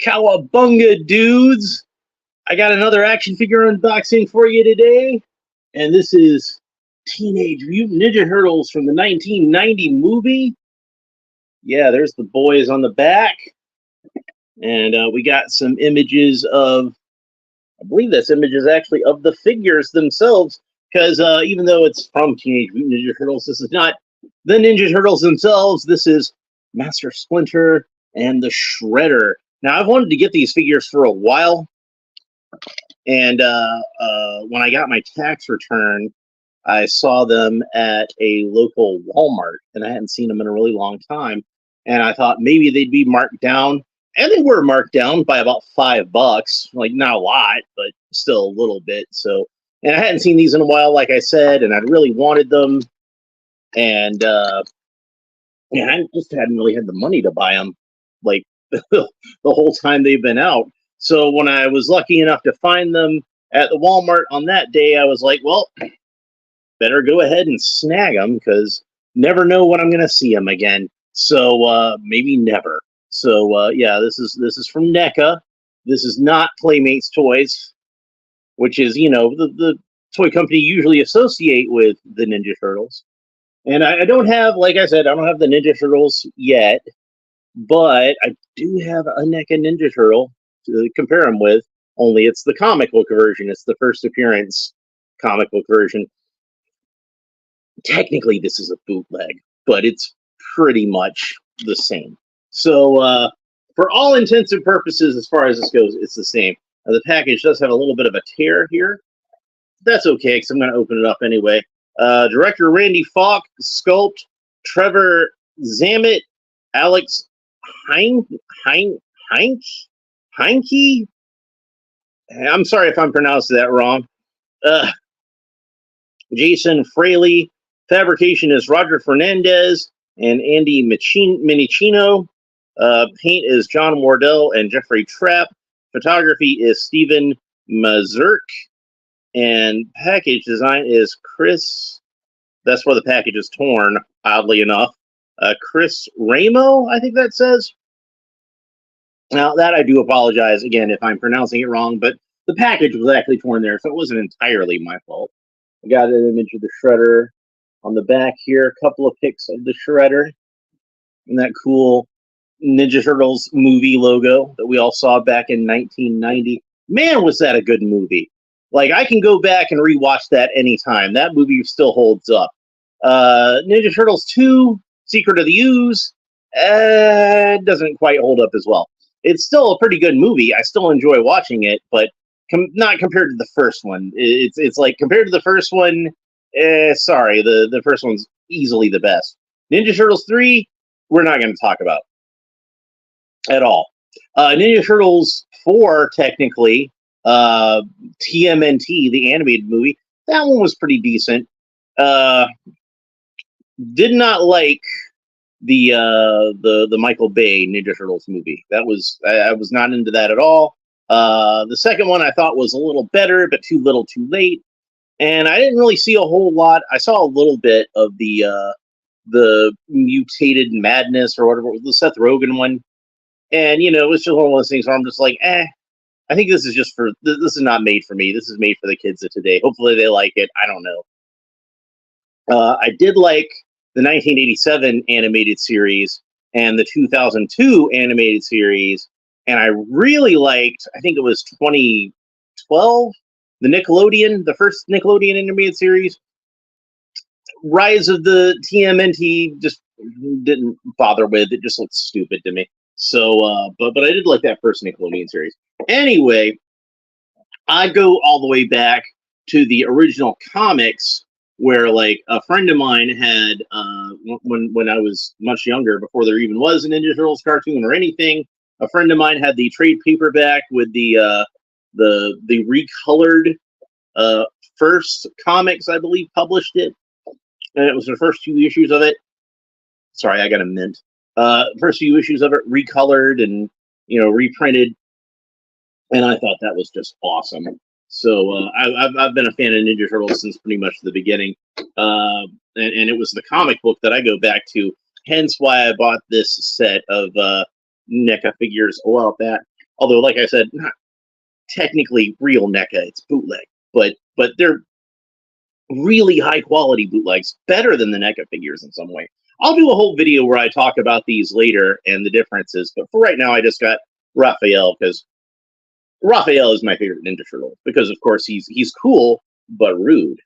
Cowabunga, dudes! I got another action figure unboxing for you today, and this is Teenage Mutant Ninja Turtles from the 1990 movie. Yeah, there's the boys on the back, and we got some images of, I believe this image is actually of the figures themselves, because even though it's from Teenage Mutant Ninja Turtles, this is not the Ninja Turtles themselves. This is Master Splinter and the Shredder. Now, I've wanted to get these figures for a while, and when I got my tax return, I saw them at a local Walmart, and I hadn't seen them in a really long time. And I thought maybe they'd be marked down, and they were marked down by about $5. Like, not a lot, but still a little bit. So, and I hadn't seen these in a while, like I said, and I really wanted them. And yeah, I just hadn't really had the money to buy them, like the whole time they've been out. So when I was lucky enough to find them at the Walmart on that day, I was like, well, better go ahead and snag them, because never know when I'm going to see them again. So maybe never. So yeah, this is from Neca. This is not Playmates Toys, which is, you know, the toy company you usually associate with the Ninja Turtles. And I don't have, like I said, I don't have the Ninja Turtles yet, but I do have a NECA Ninja Turtle to compare them with, only it's the comic book version. It's the first appearance comic book version. Technically, this is a bootleg, but it's pretty much the same. So, for all intents and purposes, as far as this goes, it's the same. Now, the package does have a little bit of a tear here. That's okay, because I'm going to open it up anyway. Director Randy Falk, sculpt Trevor Zammit, Alex Heinke. I'm sorry if I'm pronouncing that wrong. Jason Fraley. Fabrication is Roger Fernandez and Andy Minicino. Paint is John Wardell and Jeffrey Trapp. Photography is Stephen Mazurk. And package design is Chris. That's where the package is torn, oddly enough. Chris Ramo, I think that says. Now, that I do apologize, again, if I'm pronouncing it wrong, but the package was actually torn there, so it wasn't entirely my fault. I got an image of the Shredder on the back here, a couple of pics of the Shredder, and that cool Ninja Turtles movie logo that we all saw back in 1990. Man, was that a good movie. Like, I can go back and rewatch that anytime. That movie still holds up. Ninja Turtles 2, Secret of the Ooze, doesn't quite hold up as well. It's still a pretty good movie. I still enjoy watching it, but not compared to the first one. It's like, compared to the first one, sorry, the first one's easily the best. Ninja Turtles 3, we're not going to talk about at all. Ninja Turtles 4, technically, TMNT, the animated movie, that one was pretty decent. Did not like the Michael Bay Ninja Turtles movie. That was, I was not into that at all. The second one I thought was a little better, but too little, too late. And I didn't really see a whole lot. I saw a little bit of the Mutated Madness or whatever, the Seth Rogen one. And, you know, it was just one of those things where I'm just like, I think this is just for, this is not made for me. This is made for the kids of today. Hopefully they like it. I don't know. I did like the 1987 animated series and the 2002 animated series. And I really liked, I think it was 2012, the Nickelodeon, the first Nickelodeon animated series. Rise of the TMNT just didn't bother with. It just looked stupid to me. So, but I did like that first Nickelodeon series. Anyway, I go all the way back to the original comics, where, like, a friend of mine had, when I was much younger, before there even was a Ninja Turtles cartoon or anything, a friend of mine had the trade paperback with the recolored first comics, I believe, published it, and it was the first 2 issues of it. Sorry, I got a mint. First few issues of it recolored and, you know, reprinted, and I thought that was just awesome. So I've been a fan of Ninja Turtles since pretty much the beginning, and it was the comic book that I go back to. Hence why I bought this set of NECA figures a while back. Although, like I said, not technically real NECA, it's bootleg. But they're really high quality bootlegs, better than the NECA figures in some way. I'll do a whole video where I talk about these later and the differences, but for right now, I just got Raphael because Raphael is my favorite Ninja Turtle because, of course, he's cool but rude,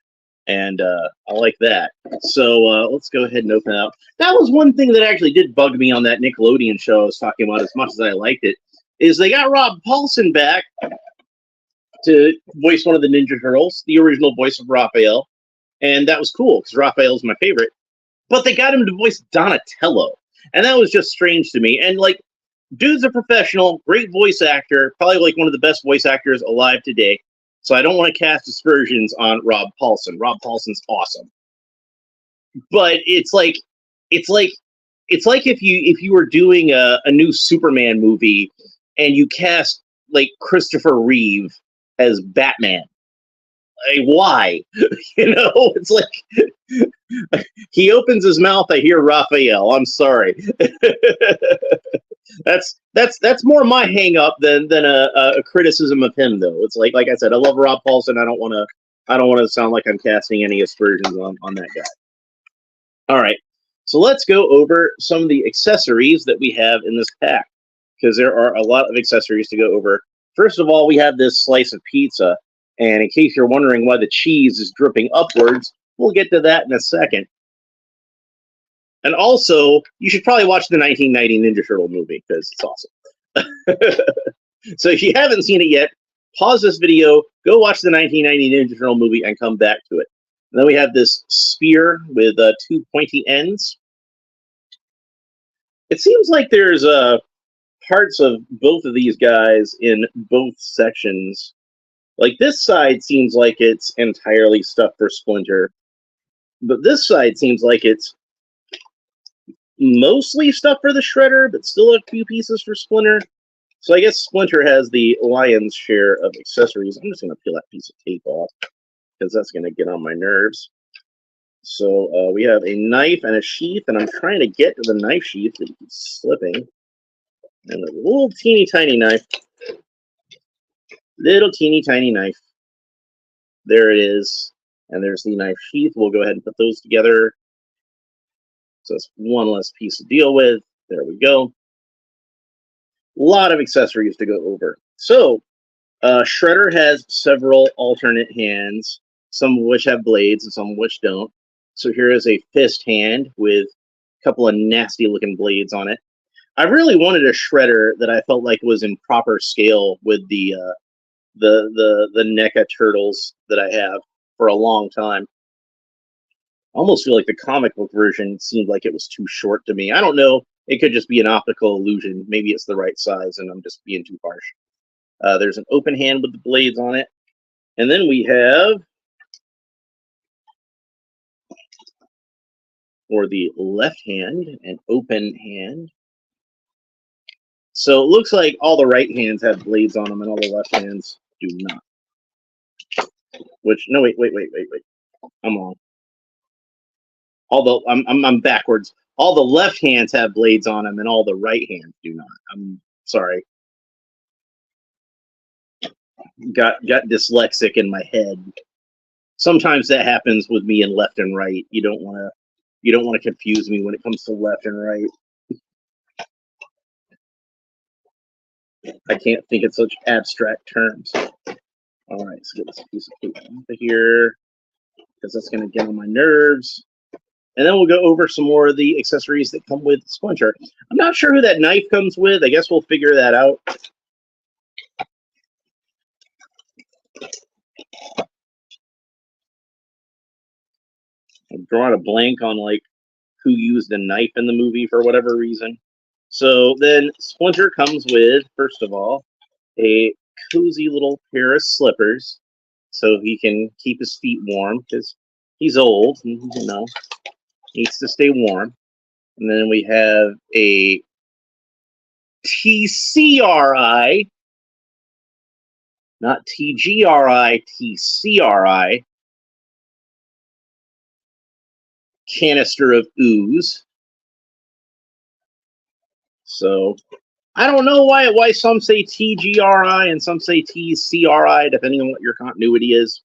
and I like that. So let's go ahead and open it up. That was one thing that actually did bug me on that Nickelodeon show I was talking about. As much as I liked it, is they got Rob Paulsen back to voice one of the Ninja Turtles, the original voice of Raphael, and that was cool because Raphael's my favorite. But they got him to voice Donatello, and that was just strange to me. And like, dude's a professional, great voice actor, probably like one of the best voice actors alive today. So I don't want to cast aspersions on Rob Paulsen. Rob Paulsen's awesome, but it's like if you were doing a new Superman movie and you cast like Christopher Reeve as Batman. Like, why? You know, it's like he opens his mouth, I hear Raphael. I'm sorry. That's more my hang up than a criticism of him, though. It's like I said, I love Rob Paulsen. I don't want to sound like I'm casting any aspersions on that guy. All right, so let's go over some of the accessories that we have in this pack, because there are a lot of accessories to go over. First of all, we have this slice of pizza, and in case you're wondering why the cheese is dripping upwards, we'll get to that in a second. And also, you should probably watch the 1990 Ninja Turtle movie, because it's awesome. So if you haven't seen it yet, pause this video, go watch the 1990 Ninja Turtle movie, and come back to it. And then we have this spear with two pointy ends. It seems like there's parts of both of these guys in both sections. Like, this side seems like it's entirely stuff for Splinter, but this side seems like it's mostly stuff for the Shredder, but still a few pieces for Splinter. So I guess Splinter has the lion's share of accessories. I'm just going to peel that piece of tape off, because that's going to get on my nerves. So we have a knife and a sheath, and I'm trying to get to the knife sheath that keeps slipping. And a little teeny tiny knife. Little teeny tiny knife. There it is. And there's the knife sheath. We'll go ahead and put those together. So that's one less piece to deal with. There we go. A lot of accessories to go over. So, Shredder has several alternate hands, some of which have blades and some of which don't. So here is a fist hand with a couple of nasty looking blades on it. I really wanted a Shredder that I felt like was in proper scale with the NECA turtles that I have for a long time. I almost feel like the comic book version seemed like it was too short to me. I don't know. It could just be an optical illusion. Maybe it's the right size and I'm just being too harsh. There's an open hand with the blades on it. And then we have, for the left hand, an open hand. So it looks like all the right hands have blades on them and all the left hands do not. Which, no, wait. I'm wrong. Although I'm backwards. All the left hands have blades on them, and all the right hands do not. I'm sorry. Got dyslexic in my head. Sometimes that happens with me in left and right. You don't want to confuse me when it comes to left and right. I can't think in such abstract terms. All right, let's get this piece of paper out here, because that's going to get on my nerves. And then we'll go over some more of the accessories that come with Splinter. I'm not sure who that knife comes with. I guess we'll figure that out. I'm drawing a blank on like who used a knife in the movie for whatever reason. So then Splinter comes with, first of all, a cozy little pair of slippers so he can keep his feet warm, because he's old, you know, needs to stay warm. And then we have a TCRI, not TGRI, TCRI canister of ooze. So I don't know why some say TGRI and some say TCRI, depending on what your continuity is.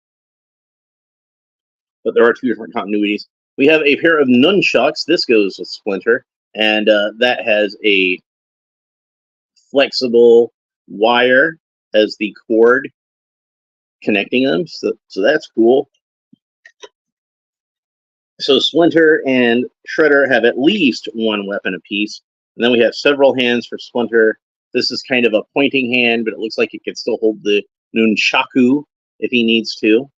But there are two different continuities. We have a pair of nunchucks. This goes with Splinter, and that has a flexible wire as the cord connecting them. So that's cool. So Splinter and Shredder have at least one weapon apiece. And then we have several hands for Splinter. This is kind of a pointing hand, but it looks like it can still hold the nunchaku if he needs to.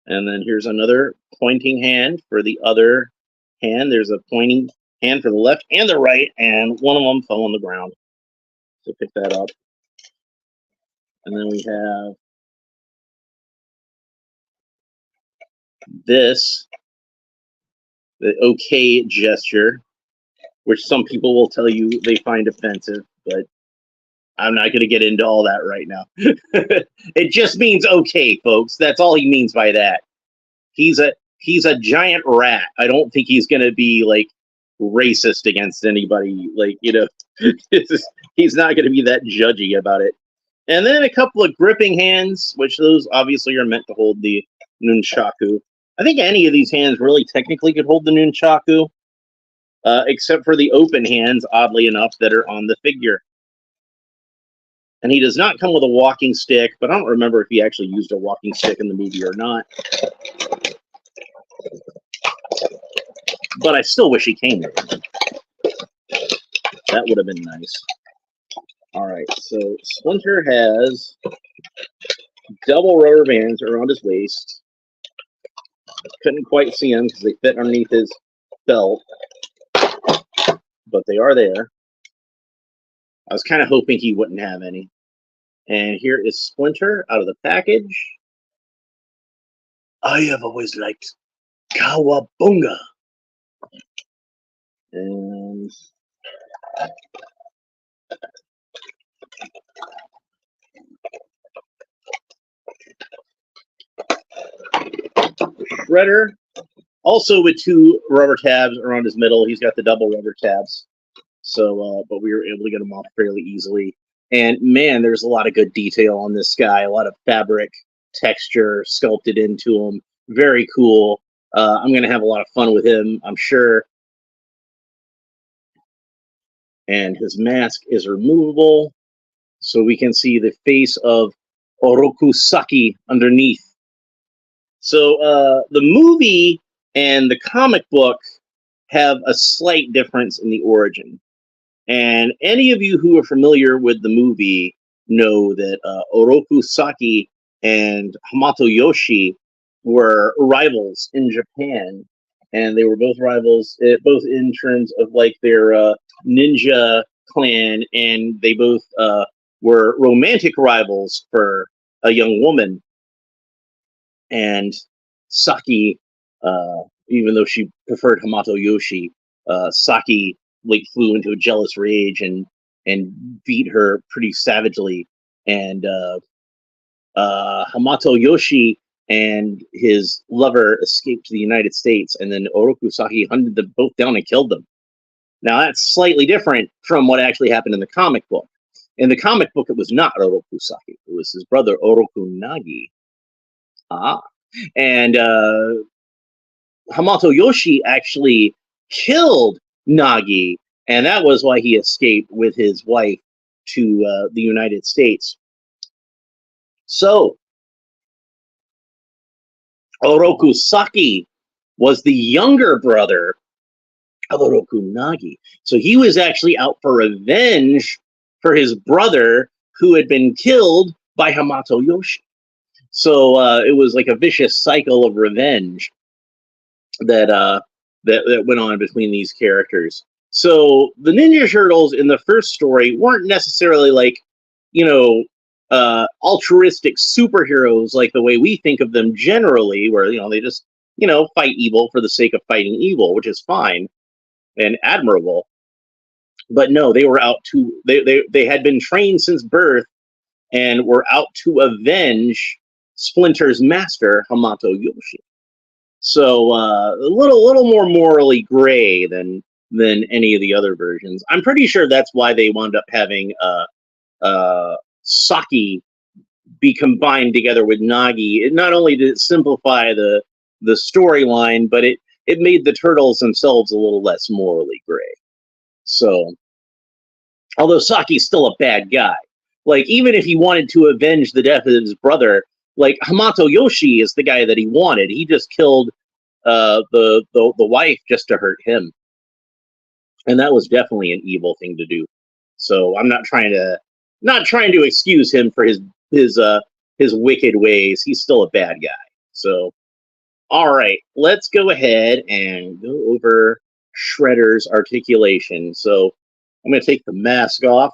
And then here's another pointing hand for the other hand. There's a pointing hand for the left and the right, and one of them fell on the ground. So pick that up. And then we have this, the okay gesture, which some people will tell you they find offensive, but I'm not going to get into all that right now. It just means okay, folks. That's all he means by that. He's a giant rat. I don't think he's going to be like racist against anybody. Like, you know, he's not going to be that judgy about it. And then a couple of gripping hands, which those obviously are meant to hold the nunchaku. I think any of these hands really technically could hold the nunchaku, except for the open hands, oddly enough, that are on the figure. And he does not come with a walking stick, but I don't remember if he actually used a walking stick in the movie or not. But I still wish he came with it. That would have been nice. All right, so Splinter has double rubber bands around his waist. Couldn't quite see them because they fit underneath his belt, but they are there. I was kind of hoping he wouldn't have any. And here is Splinter out of the package. I have always liked Kawabunga. And Shredder, also with two rubber tabs around his middle. He's got the double rubber tabs. So, but we were able to get him off fairly easily. And man, there's a lot of good detail on this guy. A lot of fabric texture sculpted into him. Very cool. I'm going to have a lot of fun with him, I'm sure. And his mask is removable, so we can see the face of Oroku Saki underneath. So the movie and the comic book have a slight difference in the origin. And any of you who are familiar with the movie know that Oroku Saki and Hamato Yoshi were rivals in Japan. And they were both rivals, both in terms of like their ninja clan, and they both were romantic rivals for a young woman. And Saki, even though she preferred Hamato Yoshi, Saki like flew into a jealous rage and beat her pretty savagely. And Hamato Yoshi and his lover escaped to the United States, and then Oroku Saki hunted them both down and killed them. Now that's slightly different from what actually happened in the comic book. In the comic book, it was not Oroku Saki; it was his brother Oroku Nagi. And Hamato Yoshi actually killed Nagi, and that was why he escaped with his wife to the United States. So Oroku Saki was the younger brother of Oroku Nagi. So he was actually out for revenge for his brother who had been killed by Hamato Yoshi. So it was like a vicious cycle of revenge that went on between these characters. So the Ninja Turtles in the first story weren't necessarily like, you know, altruistic superheroes like the way we think of them generally, where, you know, they just, you know, fight evil for the sake of fighting evil, which is fine and admirable. But no, they were out to, they had been trained since birth and were out to avenge Splinter's master, Hamato Yoshi. So a little more morally gray than than any of the other versions. I'm pretty sure that's why they wound up having Saki be combined together with Nagi. It not only did it simplify the storyline, but it made the turtles themselves a little less morally gray. So, although Saki's still a bad guy, like even if he wanted to avenge the death of his brother, like Hamato Yoshi is the guy that he wanted. He just killed the wife just to hurt him, and that was definitely an evil thing to do. So I'm not trying to excuse him for his wicked ways. He's still a bad guy. So all right, let's go ahead and go over Shredder's articulation. So I'm going to take the mask off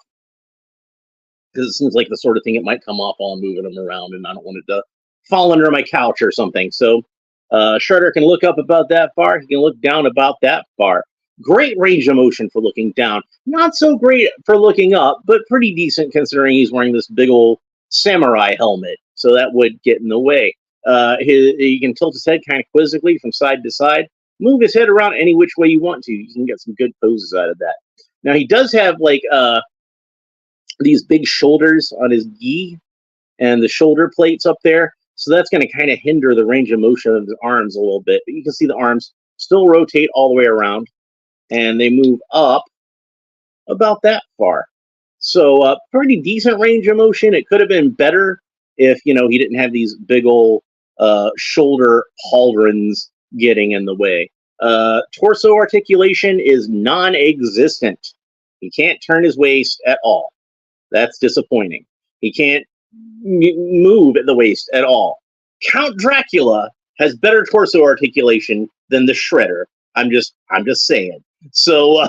because it seems like the sort of thing it might come off while I'm moving him around, and I don't want it to fall under my couch or something. So Shredder can look up about that far. He can look down about that far. Great range of motion for looking down. Not so great for looking up, but pretty decent considering he's wearing this big old samurai helmet. So that would get in the way. He can tilt his head kind of quizzically from side to side. Move his head around any which way you want to. You can get some good poses out of that. Now he does have like these big shoulders on his gi and the shoulder plates up there. So that's going to kind of hinder the range of motion of his arms a little bit. But you can see the arms still rotate all the way around, and they move up about that far. So pretty decent range of motion. It could have been better if, he didn't have these big old shoulder pauldrons getting in the way. Torso articulation is non-existent. He can't turn his waist at all. That's disappointing. He can't move at the waist at all. Count Dracula has better torso articulation than the Shredder. I'm just saying. So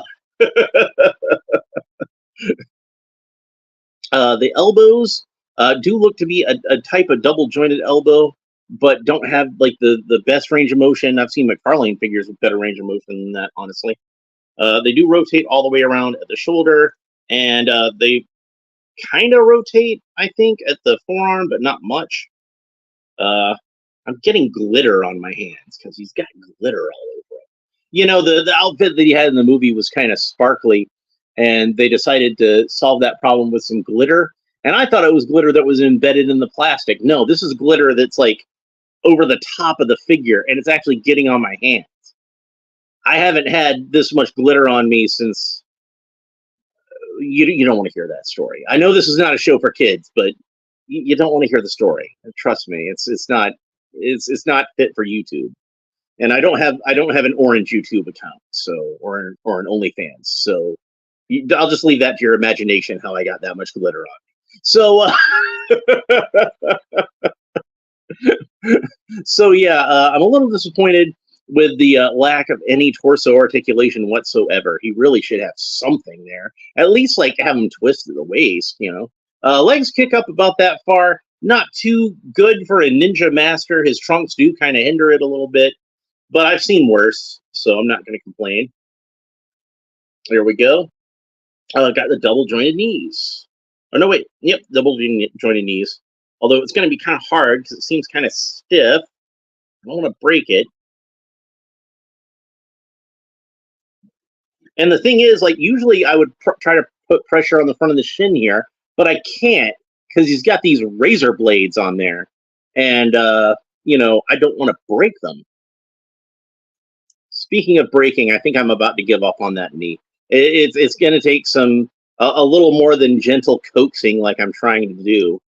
the elbows do look to be a type of double jointed elbow, but don't have like the best range of motion. I've seen McFarlane figures with better range of motion than that, honestly. They do rotate all the way around at the shoulder, and they kind of rotate, I think, at the forearm, but not much. I'm getting glitter on my hands because he's got glitter all over it. The outfit that he had in the movie was kind of sparkly, and they decided to solve that problem with some glitter. And I thought it was glitter that was embedded in the plastic. No, this is glitter that's like over the top of the figure, and it's actually getting on my hands. I haven't had this much glitter on me since... You don't want to hear that story. I know this is not a show for kids, but you don't want to hear the story. Trust me, it's not fit for YouTube. And I don't have an orange YouTube account, so or an OnlyFans. So I'll just leave that to your imagination how I got that much glitter on me. So so yeah, I'm a little disappointed with the lack of any torso articulation whatsoever. He really should have something there. At least like have him twist at the waist, Legs kick up about that far. Not too good for a ninja master. His trunks do kind of hinder it a little bit, but I've seen worse, so I'm not going to complain. There we go. Got the double jointed knees. Oh, no, wait. Yep, double jointed knees. Although it's going to be kind of hard because it seems kind of stiff. I don't want to break it. And the thing is, like, usually I would try to put pressure on the front of the shin here, but I can't because he's got these razor blades on there. And, I don't want to break them. Speaking of breaking, I think I'm about to give up on that knee. It's going to take a little more than gentle coaxing like I'm trying to do.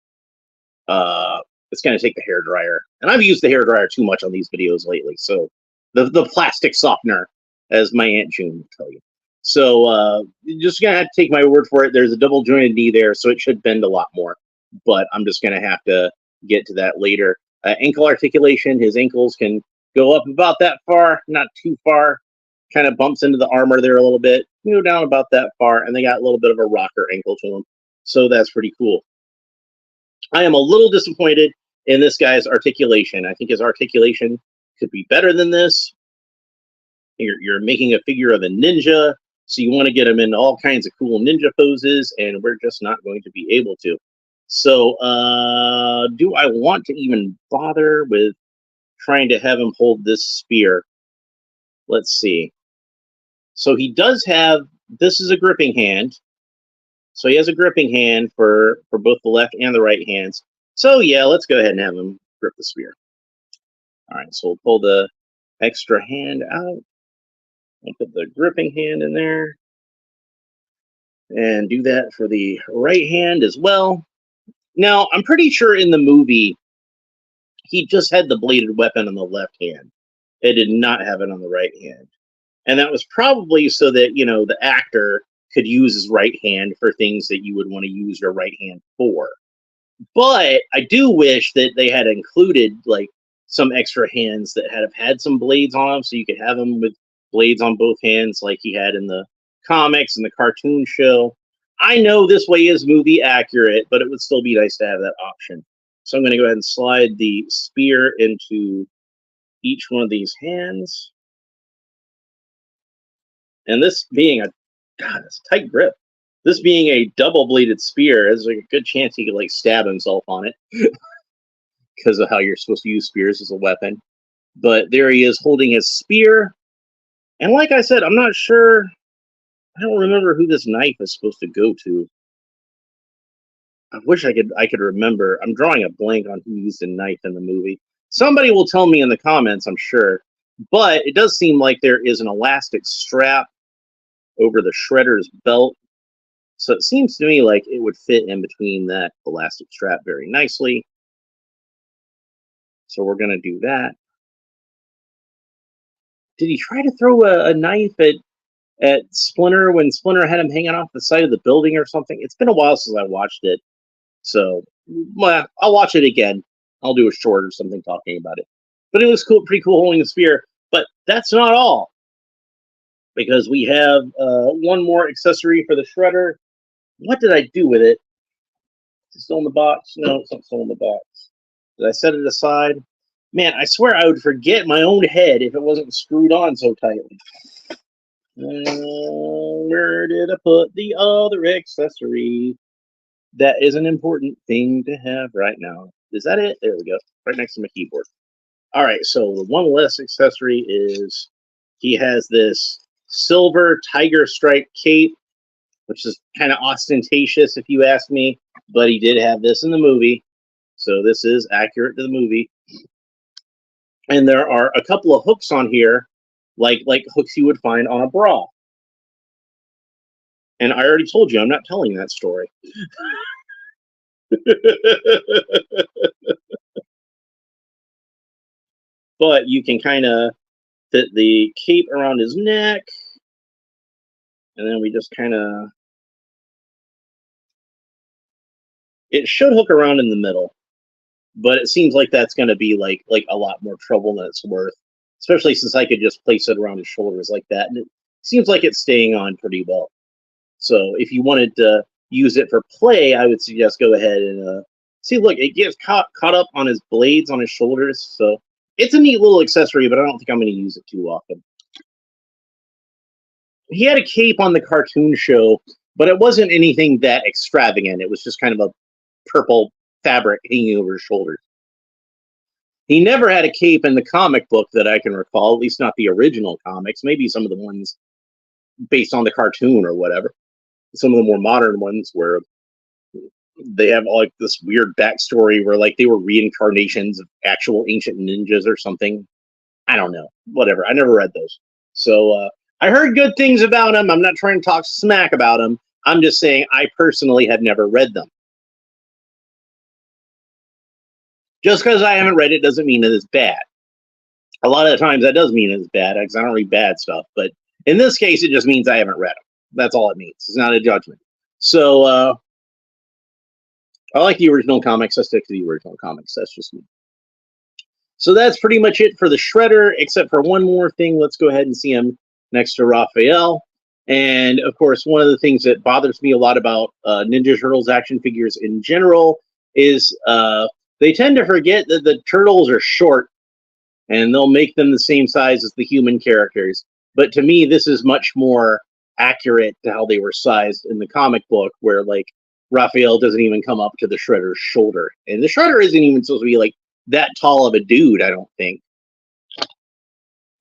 It's going to take the hairdryer. And I've used the hairdryer too much on these videos lately. So the plastic softener, as my Aunt June will tell you. So you're just going to have to take my word for it. There's a double jointed knee there, so it should bend a lot more. But I'm just going to have to get to that later. Ankle articulation, his ankles can go up about that far, not too far. Kind of bumps into the armor there a little bit. Go down about that far, and they got a little bit of a rocker ankle to them. So that's pretty cool. I am a little disappointed in this guy's articulation. I think his articulation could be better than this. You're making a figure of a ninja, so you want to get him in all kinds of cool ninja poses, and we're just not going to be able to. So do I want to even bother with trying to have him hold this spear? Let's see. So he does have, this is a gripping hand. So he has a gripping hand for both the left and the right hands. So yeah, let's go ahead and have him grip the spear. All right, so we'll pull the extra hand out. We'll put the gripping hand in there. And do that for the right hand as well. Now, I'm pretty sure in the movie, he just had the bladed weapon on the left hand. It did not have it on the right hand. And that was probably so that, you know, the actor could use his right hand for things that you would want to use your right hand for. But I do wish that they had included, like, some extra hands that had some blades on them, so you could have them with blades on both hands like he had in the comics and the cartoon show. I know this way is movie accurate, but it would still be nice to have that option. So I'm going to go ahead and slide the spear into each one of these hands. And this being God, it's a tight grip. This being a double-bladed spear, there's like a good chance he could like stab himself on it because of how you're supposed to use spears as a weapon. But there he is holding his spear. And like I said, I'm not sure. I don't remember who this knife is supposed to go to. I wish I could remember. I'm drawing a blank on who used a knife in the movie. Somebody will tell me in the comments, I'm sure. But it does seem like there is an elastic strap over the shredder's belt. So it seems to me like it would fit in between that elastic strap very nicely. So we're going to do that. Did he try to throw a knife at Splinter when Splinter had him hanging off the side of the building or something? It's been a while since I watched it. So, well, I'll watch it again. I'll do a short or something talking about it. But it was cool, pretty cool holding the spear. But that's not all. Because we have one more accessory for the shredder. What did I do with it? Is it still in the box? No, it's not still in the box. Did I set it aside? Man, I swear I would forget my own head if it wasn't screwed on so tightly. Where did I put the other accessory? That is an important thing to have right now. Is that it? There we go. Right next to my keyboard. All right, so the one less accessory is he has this silver tiger stripe cape, which is kind of ostentatious if you ask me, but he did have this in the movie, so this is accurate to the movie. And there are a couple of hooks on here, like hooks you would find on a bra. And I already told you I'm not telling that story. But you can kind of fit the cape around his neck, and then we just kind of, it should hook around in the middle, but it seems like that's going to be like a lot more trouble than it's worth, especially since I could just place it around his shoulders like that, and it seems like it's staying on pretty well. So if you wanted to use it for play, I would suggest go ahead and see. Look, it gets caught up on his blades on his shoulders, so it's a neat little accessory, but I don't think I'm going to use it too often. He had a cape on the cartoon show, but it wasn't anything that extravagant. It was just kind of a purple fabric hanging over his shoulders. He never had a cape in the comic book that I can recall, at least not the original comics, maybe some of the ones based on the cartoon or whatever. Some of the more modern ones where they have like this weird backstory where like they were reincarnations of actual ancient ninjas or something. I don't know. Whatever. I never read those. So I heard good things about them. I'm not trying to talk smack about them. I'm just saying I personally have never read them. Just because I haven't read it doesn't mean that it's bad. A lot of the times that does mean it's bad because I don't read bad stuff. But in this case, it just means I haven't read them. That's all it means. It's not a judgment. So I like the original comics. I stick to the original comics. That's just me. So that's pretty much it for the Shredder, except for one more thing. Let's go ahead and see him next to Raphael. And, of course, one of the things that bothers me a lot about Ninja Turtles action figures in general is they tend to forget that the turtles are short, and they'll make them the same size as the human characters. But to me, this is much more accurate to how they were sized in the comic book, where, like, Raphael doesn't even come up to the Shredder's shoulder. And the Shredder isn't even supposed to be, like, that tall of a dude, I don't think.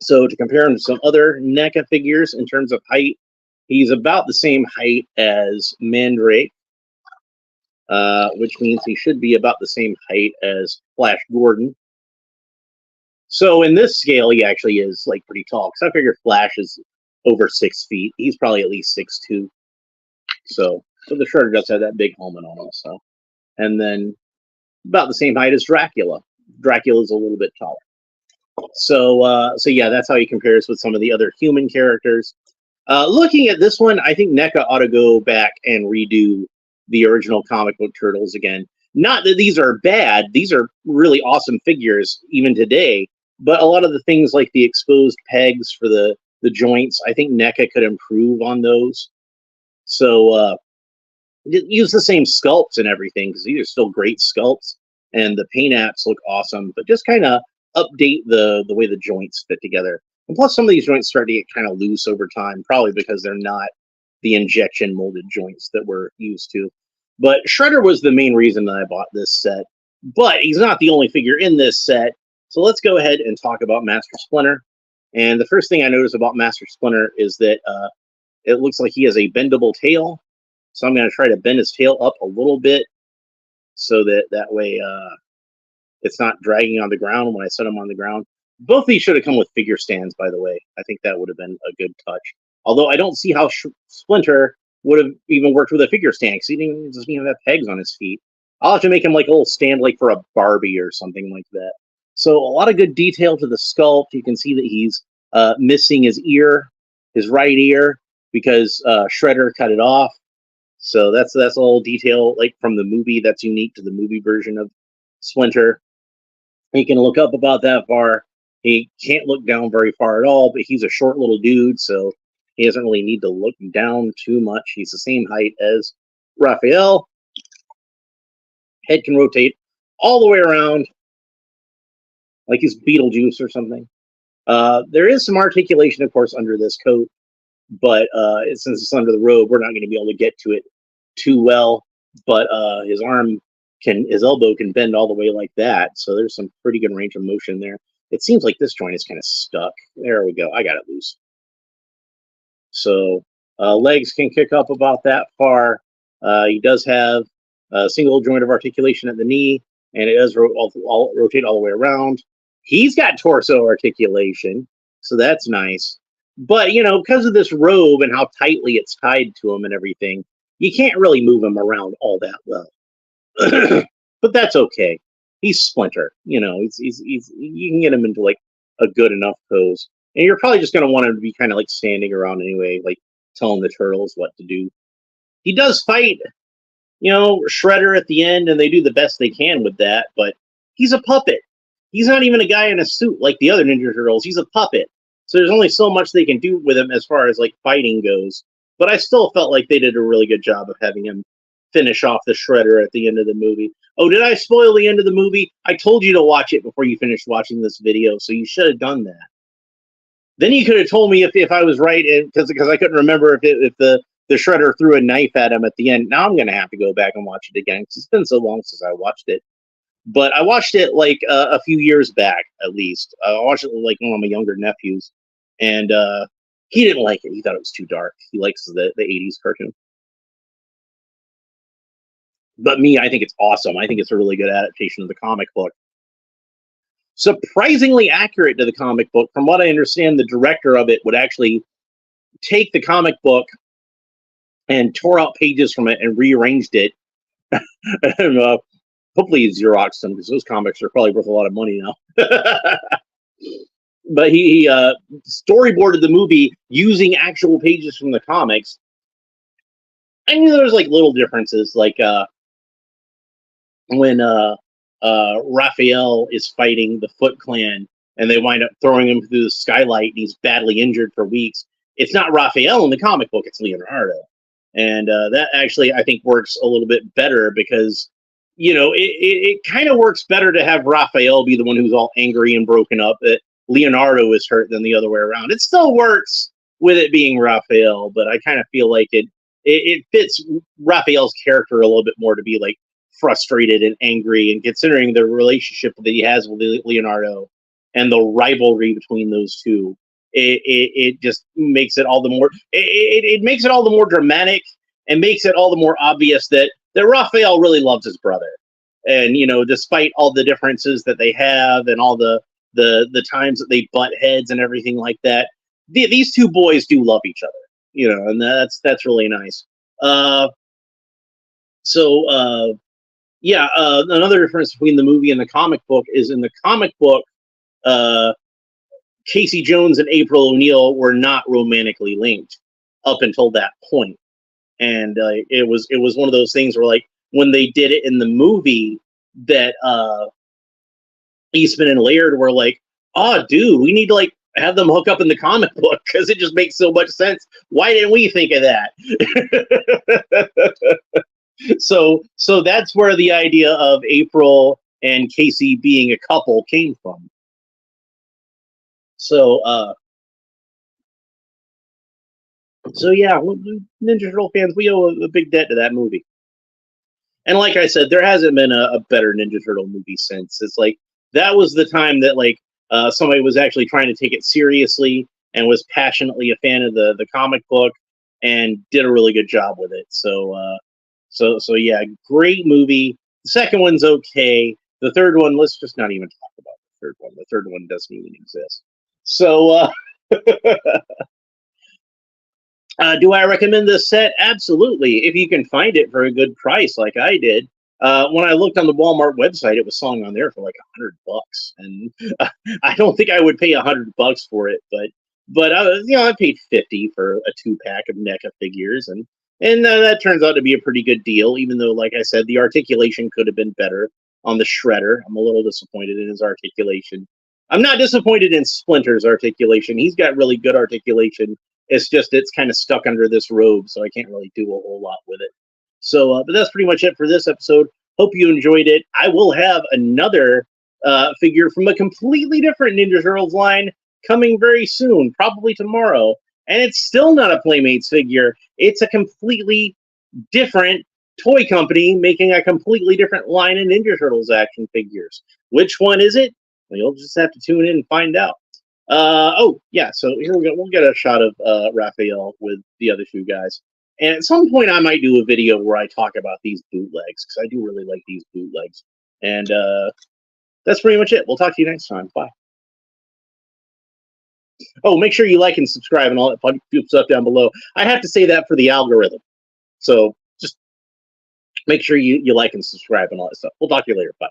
So to compare him to some other NECA figures in terms of height, he's about the same height as Mandrake, which means he should be about the same height as Flash Gordon. So in this scale, he actually is like pretty tall, because I figure Flash is over 6 feet. He's probably at least 6'2". So the Shredder does have that big helmet on him. So, and then about the same height as Dracula. Dracula's a little bit taller. So yeah, that's how he compares with some of the other human characters. Looking at this one, I think NECA ought to go back and redo the original comic book Turtles again. Not that these are bad; these are really awesome figures even today. But a lot of the things like the exposed pegs for the joints, I think NECA could improve on those. So use the same sculpts and everything, because these are still great sculpts, and the paint apps look awesome. But just kind of update the way the joints fit together. And plus, some of these joints start to get kind of loose over time, probably because they're not the injection molded joints that we're used to. But Shredder was the main reason that I bought this set. But he's not the only figure in this set. So let's go ahead and talk about Master Splinter. And the first thing I noticed about Master Splinter is that it looks like he has a bendable tail. So I'm going to try to bend his tail up a little bit so that way it's not dragging on the ground when I set him on the ground. Both of these should have come with figure stands, by the way. I think that would have been a good touch. Although I don't see how Splinter would have even worked with a figure stand, because he doesn't even have pegs on his feet. I'll have to make him like a little stand like for a Barbie or something like that. So a lot of good detail to the sculpt. You can see that he's missing his ear, his right ear, because Shredder cut it off. So that's a little detail like from the movie that's unique to the movie version of Splinter. He can look up about that far. He can't look down very far at all, but he's a short little dude, so he doesn't really need to look down too much. He's the same height as Raphael. Head can rotate all the way around, like he's Beetlejuice or something. There is some articulation, of course, under this coat, but since it's under the robe, we're not going to be able to get to it too well. But his elbow can bend all the way like that, so there's some pretty good range of motion there. It seems like this joint is kind of stuck. There we go. I got it loose. So legs can kick up about that far. He does have a single joint of articulation at the knee, and it does rotate all the way around. He's got torso articulation, so that's nice. But, because of this robe and how tightly it's tied to him and everything, you can't really move him around all that well. But that's okay. He's Splinter. He's you can get him into like a good enough pose. And you're probably just going to want him to be kind of like standing around anyway, like telling the turtles what to do. He does fight, Shredder at the end, and they do the best they can with that, but he's a puppet. He's not even a guy in a suit like the other Ninja Turtles. He's a puppet. So there's only so much they can do with him as far as like fighting goes. But I still felt like they did a really good job of having him finish off the Shredder at the end of the movie. Oh, did I spoil the end of the movie? I told you to watch it before you finished watching this video, so you should have done that. Then you could have told me if I was right, because I couldn't remember if the Shredder threw a knife at him at the end. Now I'm going to have to go back and watch it again, because it's been so long since I watched it. But I watched it like a few years back, at least. I watched it with like one of my younger nephews, and he didn't like it. He thought it was too dark. He likes the 80s cartoon. But me, I think it's awesome. I think it's a really good adaptation of the comic book. Surprisingly accurate to the comic book. From what I understand, the director of it would actually take the comic book and tore out pages from it and rearranged it. And hopefully he Xeroxed them, because those comics are probably worth a lot of money now. But he storyboarded the movie using actual pages from the comics. I knew there was like little differences, like when Raphael is fighting the Foot Clan, and they wind up throwing him through the skylight, and he's badly injured for weeks. It's not Raphael in the comic book; it's Leonardo, and that actually I think works a little bit better, because it kind of works better to have Raphael be the one who's all angry and broken up. That Leonardo is hurt than the other way around. It still works with it being Raphael, but I kind of feel like it fits Raphael's character a little bit more to be like frustrated and angry, and considering the relationship that he has with Leonardo, and the rivalry between those two. It just makes it all the more it makes it all the more dramatic, and makes it all the more obvious that Raphael really loves his brother. And despite all the differences that they have, and all the times that they butt heads and everything like that, these two boys do love each other. And that's really nice. Another difference between the movie and the comic book is, in the comic book, Casey Jones and April O'Neil were not romantically linked up until that point. And it was one of those things where, like, when they did it in the movie, that Eastman and Laird were like, "Oh, dude, we need to like have them hook up in the comic book because it just makes so much sense. Why didn't we think of that?" So that's where the idea of April and Casey being a couple came from. So yeah, Ninja Turtle fans, we owe a big debt to that movie. And like I said, there hasn't been a better Ninja Turtle movie since. It's like, that was the time that, like, somebody was actually trying to take it seriously and was passionately a fan of the comic book, and did a really good job with it. So yeah, great movie. The second one's okay. The third one, let's just not even talk about the third one. The third one doesn't even exist. So do I recommend this set? Absolutely. If you can find it for a good price, like I did. When I looked on the Walmart website, it was selling on there for like $100, and I don't think I would pay $100 for it. But I paid $50 for a 2-pack of NECA figures, and that turns out to be a pretty good deal. Even though, like I said, the articulation could have been better on the Shredder. I'm a little disappointed in his articulation. I'm not disappointed in Splinter's articulation. He's got really good articulation. It's just, it's kind of stuck under this robe, so I can't really do a whole lot with it. So, but that's pretty much it for this episode. Hope you enjoyed it. I will have another figure from a completely different Ninja Turtles line coming very soon, probably tomorrow. And it's still not a Playmates figure. It's a completely different toy company making a completely different line of Ninja Turtles action figures. Which one is it? Well, you'll just have to tune in and find out. So here we go. We'll get a shot of Raphael with the other two guys. And at some point, I might do a video where I talk about these bootlegs, because I do really like these bootlegs. And that's pretty much it. We'll talk to you next time. Bye. Oh, make sure you like and subscribe and all that fun stuff down below. I have to say that for the algorithm. So just make sure you like and subscribe and all that stuff. We'll talk to you later. Bye.